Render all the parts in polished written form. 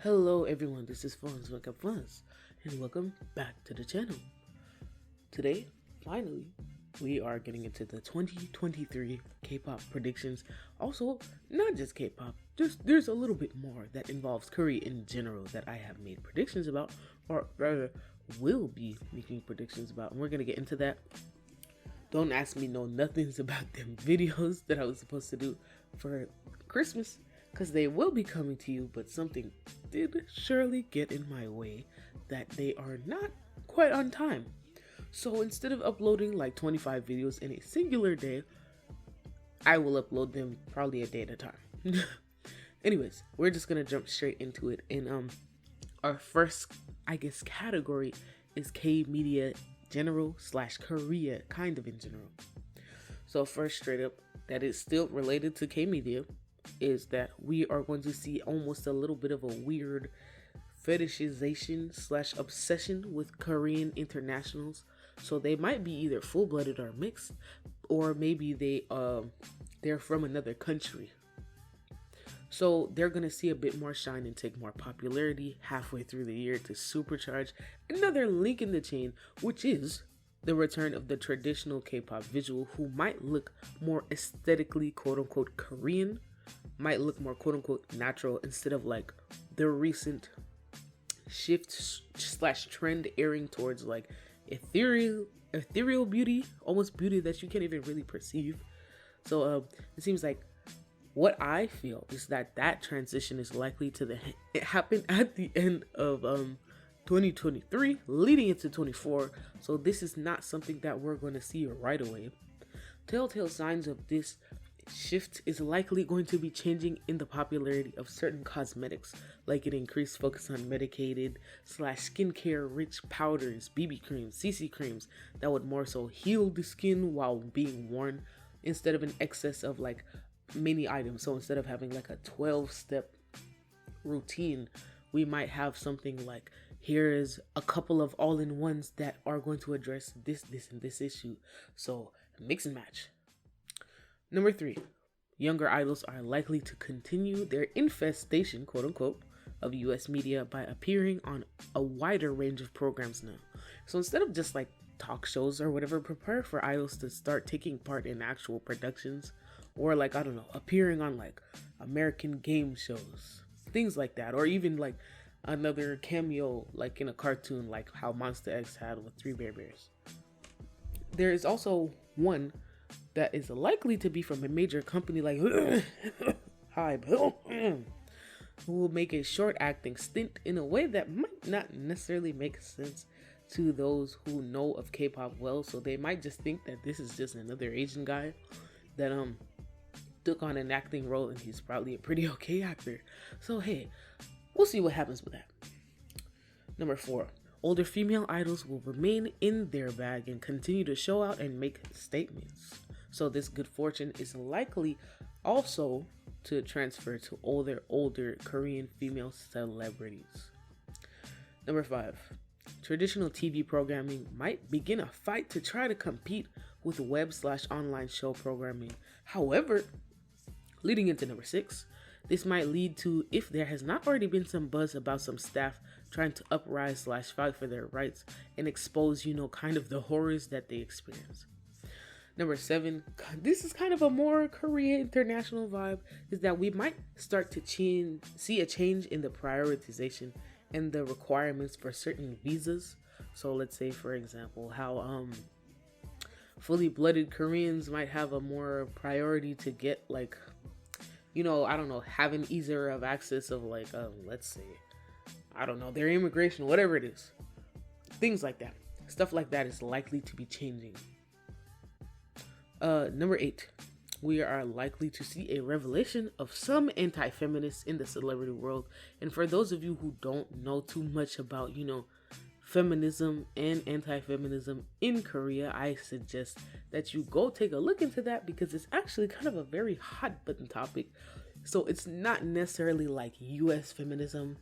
Hello everyone, this is Fonz Wake Up Fonz, and welcome back to the channel. Today, finally, we are getting into the 2023 K-pop predictions. Also, not just K-pop, there's a little bit more that involves Korea in general that I have made predictions about, or rather, will be making predictions about, and we're gonna get into that. Don't ask me no nothings about them videos that I was supposed to do for Christmas, because they will be coming to you, but something did surely get in my way that they are not quite on time. So instead of uploading like 25 videos in a singular day, I will upload them probably a day at a time. Anyways, we're just gonna jump straight into it. And our first, I guess, category is K-media general / Korea kind of in general. So first, straight up, that is still related to K-media, is that we are going to see almost a little bit of a weird fetishization / obsession with Korean internationals. So they might be either full-blooded or mixed, or maybe they're from another country. So they're gonna see a bit more shine and take more popularity halfway through the year to supercharge another link in the chain, which is the return of the traditional K-pop visual, who might look more aesthetically quote-unquote Korean, might look more quote-unquote natural, instead of like the recent shift / trend airing towards like ethereal beauty, almost beauty that you can't even really perceive. So it seems like what I feel is that transition is likely to happen at the end of 2023, leading into 24. So this is not something that we're going to see right away. Telltale signs of this shift is likely going to be changing in the popularity of certain cosmetics, like an increased focus on medicated / skincare rich powders, BB creams, CC creams that would more so heal the skin while being worn, instead of an excess of like many items. So instead of having like a 12-step routine, we might have something like, here is a couple of all-in-ones that are going to address this, and this issue. So mix and match. Number 3, younger idols are likely to continue their infestation, quote unquote, of US media by appearing on a wider range of programs now. So instead of just like talk shows or whatever, prepare for idols to start taking part in actual productions, or like, I don't know, appearing on like American game shows, things like that, or even like another cameo like in a cartoon, like how Monster X had with 3 Bear Bears. There is also one that is likely to be from a major company like Hybe, who will make a short acting stint in a way that might not necessarily make sense to those who know of K-pop well. So they might just think that this is just another Asian guy that took on an acting role, and he's probably a pretty okay actor. So hey, we'll see what happens with that. Number 4, older female idols will remain in their bag and continue to show out and make statements. So this good fortune is likely also to transfer to older Korean female celebrities. Number 5, traditional TV programming might begin a fight to try to compete with web / online show programming. However, leading into number 6, this might lead to, if there has not already been some buzz about some staff trying to uprise / fight for their rights and expose, kind of the horrors that they experience. Number 7, this is kind of a more Korea international vibe, is that we might start to see a change in the prioritization and the requirements for certain visas. So let's say, for example, how fully blooded Koreans might have a more priority to get like, I don't know, have an easier of access of like, let's say, I don't know, their immigration, whatever it is. Things like that. Stuff like that is likely to be changing. Number 8, we are likely to see a revelation of some anti-feminists in the celebrity world. And for those of you who don't know too much about, feminism and anti-feminism in Korea, I suggest that you go take a look into that, because it's actually kind of a very hot button topic. So it's not necessarily like US feminism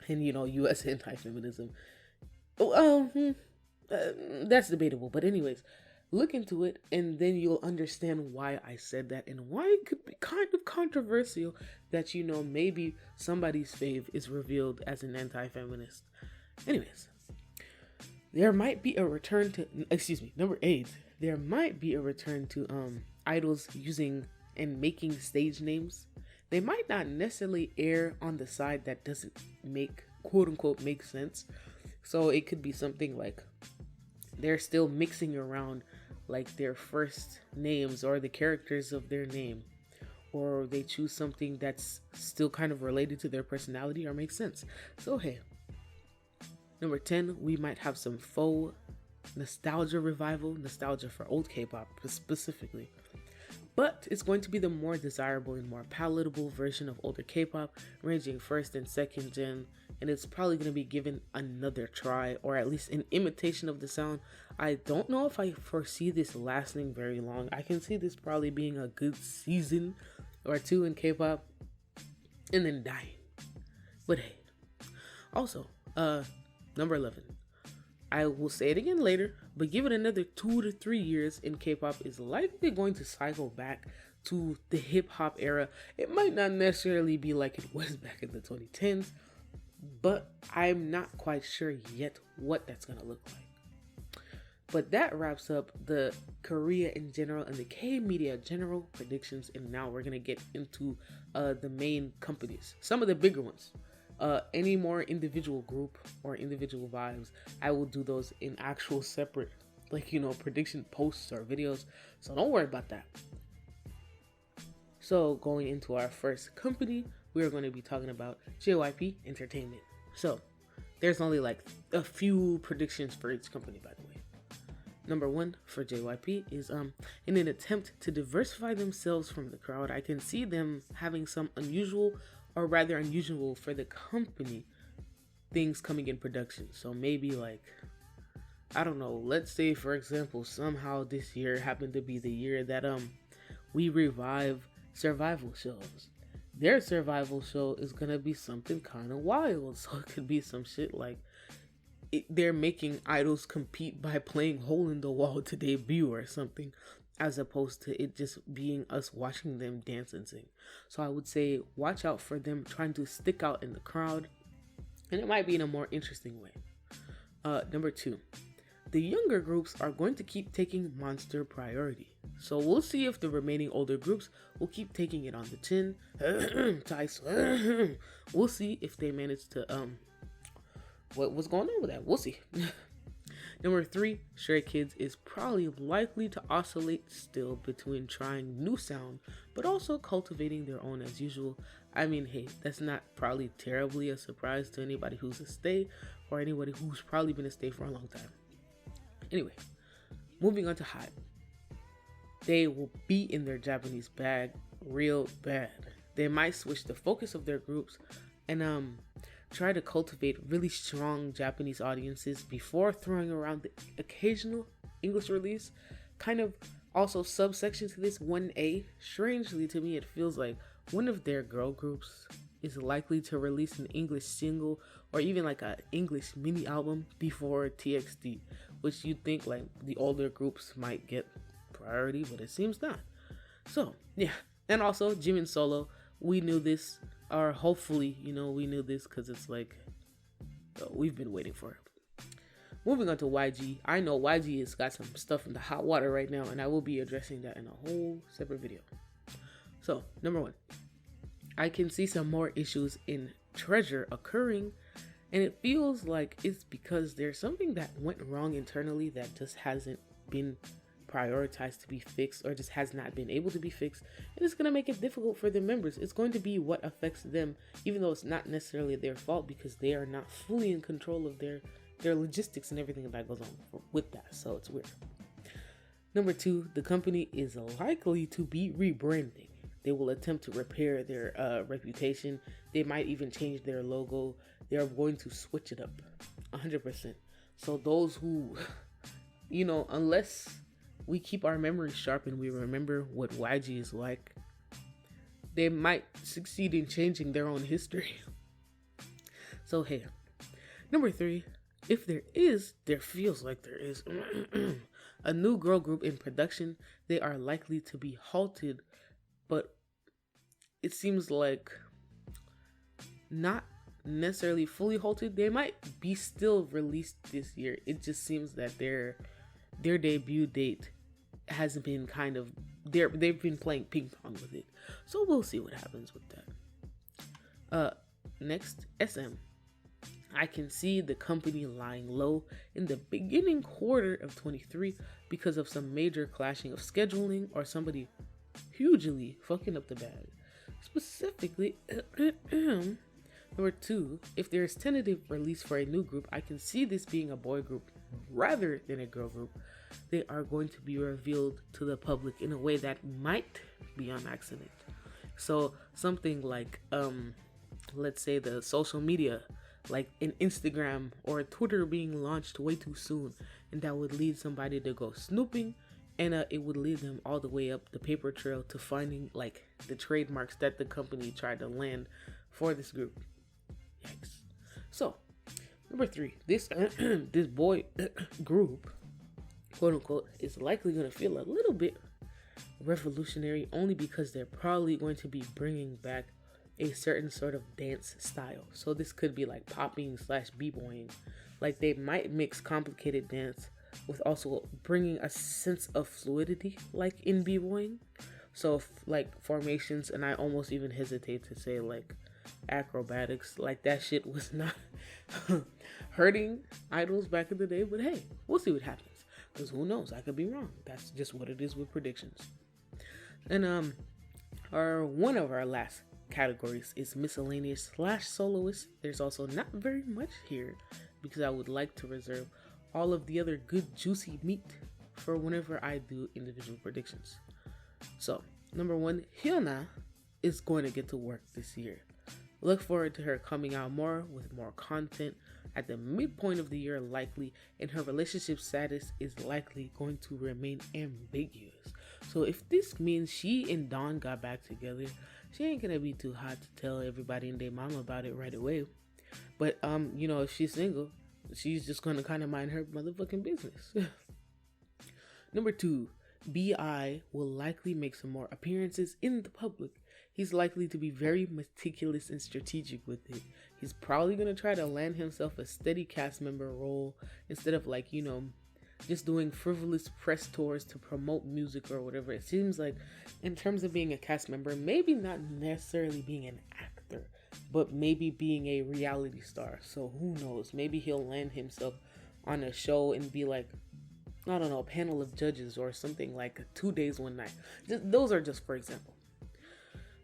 and, US anti-feminism. That's debatable. But anyways, Look into it, and then you'll understand why I said that and why it could be kind of controversial that, maybe somebody's fave is revealed as an anti-feminist. Anyways, there might be a return to, number 8, there might be a return to idols using and making stage names. They might not necessarily err on the side that doesn't make, quote unquote, make sense. So it could be something like they're still mixing around like their first names or the characters of their name, or they choose something that's still kind of related to their personality or makes sense. So hey, number 10, we might have some faux nostalgia revival, nostalgia for old K-pop specifically. But it's going to be the more desirable and more palatable version of older K-pop, ranging first and second gen, and it's probably going to be given another try, or at least an imitation of the sound. I don't know if I foresee this lasting very long. I can see this probably being a good season or two in K-pop, and then dying. But hey, also, number 11. I will say it again later, but give it another 2 to 3 years and K-pop is likely going to cycle back to the hip-hop era. It might not necessarily be like it was back in the 2010s, but I'm not quite sure yet what that's going to look like. But that wraps up the Korea in general and the K-media general predictions, and now we're going to get into the main companies, some of the bigger ones. Any more individual group or individual vibes, I will do those in actual separate, prediction posts or videos. So don't worry about that. So going into our first company, we are going to be talking about JYP Entertainment. So there's only like a few predictions for each company, by the way. Number 1 for JYP is in an attempt to diversify themselves from the crowd, I can see them having some unusual, or rather unusual for the company, things coming in production. So maybe like, I don't know, let's say for example, somehow this year happened to be the year that we revive survival shows. Their survival show is gonna be something kind of wild. So it could be some shit like they're making idols compete by playing hole in the wall to debut or something, as opposed to it just being us watching them dance and sing. So I would say watch out for them trying to stick out in the crowd, and it might be in a more interesting way. Number 2, the younger groups are going to keep taking Monster priority. So we'll see if the remaining older groups will keep taking it on the chin. We'll see if they manage to what's going on with that. We'll see. Number 3, Stray Kids is probably likely to oscillate still between trying new sound, but also cultivating their own as usual. I mean, hey, that's not probably terribly a surprise to anybody who's a stay, or anybody who's probably been a stay for a long time. Anyway, moving on to Hype. They will be in their Japanese bag real bad. They might switch the focus of their groups and try to cultivate really strong Japanese audiences before throwing around the occasional English release. Kind of also subsection to this 1A. Strangely to me, it feels like one of their girl groups is likely to release an English single or even like an English mini album before TXT, which you'd think like the older groups might get priority, but it seems not. So yeah, and also Jimin Solo, we knew this, or hopefully, we knew this because it's like, we've been waiting for it. Moving on to YG. I know YG has got some stuff in the hot water right now, and I will be addressing that in a whole separate video. So, number 1, I can see some more issues in Treasure occurring, and it feels like it's because there's something that went wrong internally that just hasn't been prioritized to be fixed, or just has not been able to be fixed, and it's going to make it difficult for the members. It's going to be what affects them, even though it's not necessarily their fault, because they are not fully in control of their logistics and everything that goes on with that. So it's weird. Number 2, the company is likely to be rebranding. They will attempt to repair their reputation. They might even change their logo. They are going to switch it up 100%. So those who, unless we keep our memory sharp and we remember what YG is like, they might succeed in changing their own history. So hey, number 3, if there feels like there is A new girl group in production, they are likely to be halted, but it seems like not necessarily fully halted. They might be still released this year. It just seems that their debut date hasn't been they've been playing ping pong with it. So we'll see what happens with that. Next, SM. I can see the company lying low in the beginning quarter of 23 because of some major clashing of scheduling or somebody hugely fucking up the bag. Specifically, number 2, if there is tentative release for a new group, I can see this being a boy group rather than a girl group. They are going to be revealed to the public in a way that might be on accident. So something like, let's say the social media, like an Instagram or a Twitter being launched way too soon, and that would lead somebody to go snooping, and it would lead them all the way up the paper trail to finding like the trademarks that the company tried to land for this group. Yikes. So, number 3, this this boy group, quote unquote, is likely going to feel a little bit revolutionary only because they're probably going to be bringing back a certain sort of dance style. So this could be like popping / b-boying. Like they might mix complicated dance with also bringing a sense of fluidity like in b-boying. So like formations, and I almost even hesitate to say like acrobatics. Like that shit was not hurting idols back in the day, but hey, we'll see what happens. Because who knows? I could be wrong. That's just what it is with predictions. And one of our last categories is miscellaneous / soloist. There's also not very much here because I would like to reserve all of the other good juicy meat for whenever I do individual predictions. So, number 1, Hyuna is going to get to work this year. Look forward to her coming out more with more content at the midpoint of the year likely, and her relationship status is likely going to remain ambiguous. So if this means she and Dawn got back together, she ain't gonna be too hot to tell everybody and their mama about it right away. But if she's single, she's just gonna kind of mind her motherfucking business. Number 2, B.I. will likely make some more appearances in the public. He's likely to be very meticulous and strategic with it. He's probably gonna try to land himself a steady cast member role instead of just doing frivolous press tours to promote music or whatever. It seems like in terms of being a cast member, maybe not necessarily being an actor, but maybe being a reality star. So who knows? Maybe he'll land himself on a show and be like, I don't know, a panel of judges or something like 2 days, 1 night. Those are just for example.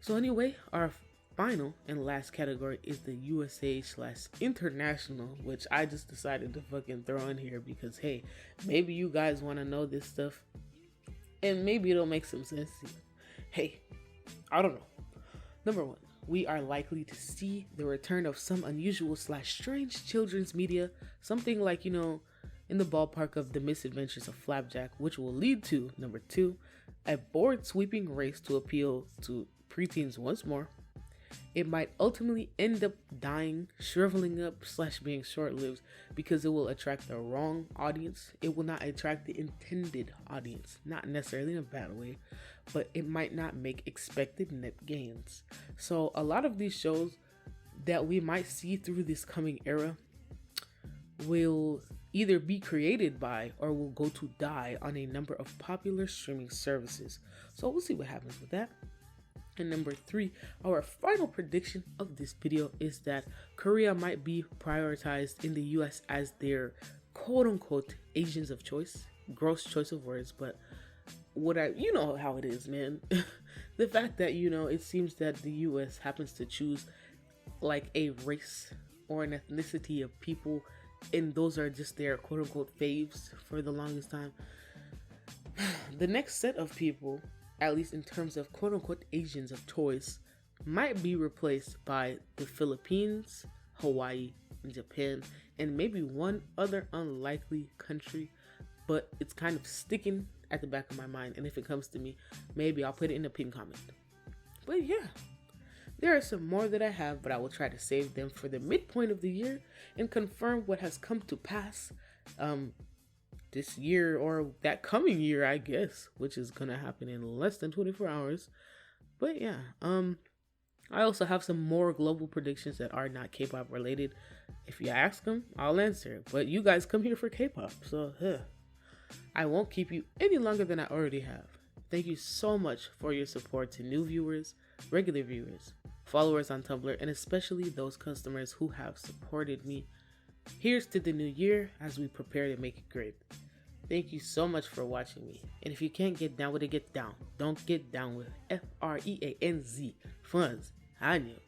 So anyway, our final and last category is the USA / international, which I just decided to fucking throw in here because, hey, maybe you guys want to know this stuff and maybe it'll make some sense to you. Hey, I don't know. Number 1, we are likely to see the return of some unusual / strange children's media, something like, in the ballpark of The Misadventures of Flapjack, which will lead to, number 2, a board sweeping race to appeal to preteens once more. It might ultimately end up dying, shriveling up / being short-lived because it will attract the wrong audience. It will not attract the intended audience, not necessarily in a bad way, but it might not make expected net gains. So a lot of these shows that we might see through this coming era will either be created by or will go to die on a number of popular streaming services. So we'll see what happens with that. And number 3, our final prediction of this video is that Korea might be prioritized in the US as their quote-unquote Asians of choice. Gross choice of words, but you know how it is, man. The fact that, it seems that the US happens to choose like a race or an ethnicity of people, and those are just their quote-unquote faves for the longest time. The next set of people, at least in terms of quote-unquote Asians of choice, might be replaced by the Philippines, Hawaii, and Japan, and maybe one other unlikely country, but it's kind of sticking at the back of my mind, and if it comes to me, maybe I'll put it in a pinned comment. But yeah, there are some more that I have, but I will try to save them for the midpoint of the year and confirm what has come to pass this year or that coming year, I guess, which is gonna happen in less than 24 hours. But yeah, I also have some more global predictions that are not K-pop related. If you ask them, I'll answer. But you guys come here for K-pop, so I won't keep you any longer than I already have. Thank you so much for your support to new viewers, regular viewers, followers on Tumblr, and especially those customers who have supported me. Here's to the new year as we prepare to make it great. Thank you so much for watching me. And if you can't get down with it, get down. Don't get down with Freanz. Funds. Hanyo.